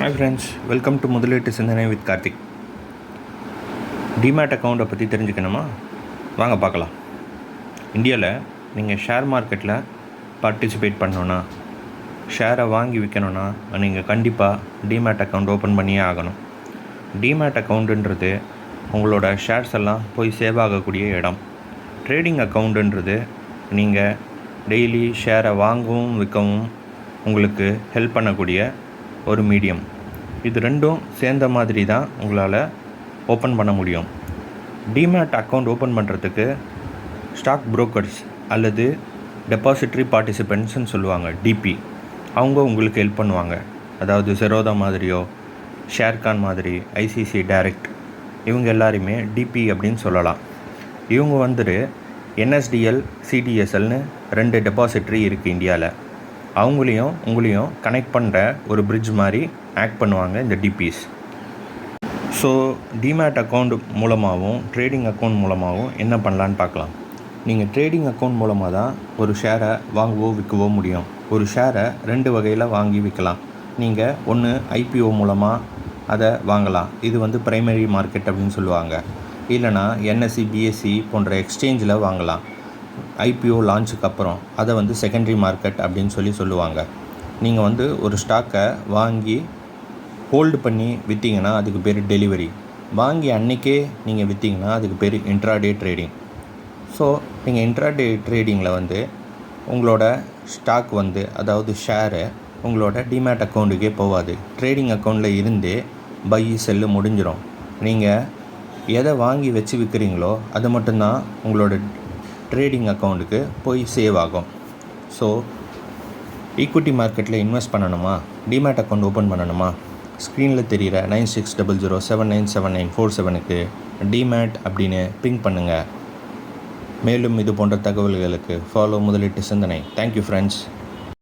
Hi friends, welcome to முதலீட்டு சிந்தனை with Karthik. Demat அக்கௌண்ட்டை பற்றி தெரிஞ்சுக்கணுமா? வாங்க பார்க்கலாம். இந்தியாவில் நீங்கள் ஷேர் மார்க்கெட்டில் பார்ட்டிசிபேட் பண்ணணுன்னா, ஷேரை வாங்கி விற்கணுன்னா நீங்கள் கண்டிப்பாக டிமேட் அக்கௌண்ட் ஓப்பன் பண்ணியே ஆகணும். டிமேட் அக்கௌண்ட்டுன்றது உங்களோட ஷேர்ஸ் எல்லாம் போய் சேவ் ஆகக்கூடிய இடம். ட்ரேடிங் அக்கௌண்ட்டுன்றது நீங்கள் டெய்லி ஷேரை வாங்கவும் விற்கவும் உங்களுக்கு ஹெல்ப் பண்ணக்கூடிய ஒரு மீடியம். இது ரெண்டும் சேர்ந்த மாதிரி தான் உங்களால் ஓப்பன் பண்ண முடியும். டிமேட் அக்கௌண்ட் ஓப்பன் பண்ணுறதுக்கு ஸ்டாக் புரோக்கர்ஸ் அல்லது டெபாசிட்ரி பார்ட்டிசிபெண்ட்ஸ்ன்னு சொல்லுவாங்க, டிபி. அவங்க உங்களுக்கு ஹெல்ப் பண்ணுவாங்க. அதாவது செரோதா மாதிரியோ, ஷேர்கான் மாதிரி, ஐசிசி டைரக்ட், இவங்க எல்லாரையுமே டிபி அப்படின்னு சொல்லலாம். இவங்க வந்துட்டு என்எஸ்டிஎல், சிடிஎஸ்எல்னு 2 டெபாசிட்ரி இருக்குது இந்தியாவில். அவங்களையும் உங்களையும் கனெக்ட் பண்ணுற ஒரு பிரிட்ஜ் மாதிரி ஆக்ட் பண்ணுவாங்க இந்த டிபிஸ். ஸோ டிமேட் அக்கௌண்ட் மூலமாகவும் ட்ரேடிங் அக்கௌண்ட் மூலமாகவும் என்ன பண்ணலான்னு பார்க்கலாம். நீங்கள் ட்ரேடிங் அக்கௌண்ட் மூலமாக தான் ஒரு ஷேரை வாங்கவோ விற்கவோ முடியும். ஒரு ஷேரை 2 வகையில் வாங்கி விற்கலாம். நீங்கள் ஒன்று ஐபிஓ மூலமாக அதை வாங்கலாம். இது பிரைமரி மார்க்கெட் அப்படின்னு சொல்லுவாங்க. இல்லைனா என்எஸ்சி, பிஎஸ்சி போன்ற எக்ஸ்சேஞ்சில் வாங்கலாம். ஐபிஓ லான்ச்சுக்கு அப்புறம் அதை செகண்டரி மார்க்கெட் அப்படின்னு சொல்லுவாங்க. நீங்கள் ஒரு ஸ்டாக்கை வாங்கி ஹோல்டு பண்ணி விற்றீங்கன்னா அதுக்கு பேர் டெலிவரி. வாங்கி அன்றைக்கே நீங்கள் விற்றீங்கன்னா அதுக்கு பேர் இன்ட்ராடே ட்ரேடிங். ஸோ நீங்கள் இன்ட்ராடே ட்ரேடிங்கில் உங்களோட ஸ்டாக் அதாவது ஷேரு உங்களோட டிமேட் அக்கௌண்ட்டுக்கே போகாது. ட்ரேடிங் அக்கௌண்ட்டில் இருந்தே பை செல்லு முடிஞ்சிடும். நீங்கள் எதை வாங்கி வச்சு விற்கிறீங்களோ அது மட்டும்தான் உங்களோட ட்ரேடிங் அக்கௌண்ட்டுக்கு போய் சேவ் ஆகும். ஸோ ஈக்விட்டி மார்க்கெட்டில் இன்வெஸ்ட் பண்ணணுமா, டிமேட் அக்கௌண்ட் ஓப்பன் பண்ணணுமா, ஸ்க்ரீனில் தெரிகிற 9600799794 டிமேட் அப்படின்னு பிங் பண்ணுங்கள். மேலும் இது போன்ற தகவல்களுக்கு ஃபாலோ முதலீட்டு சிந்தனை. Thank you friends.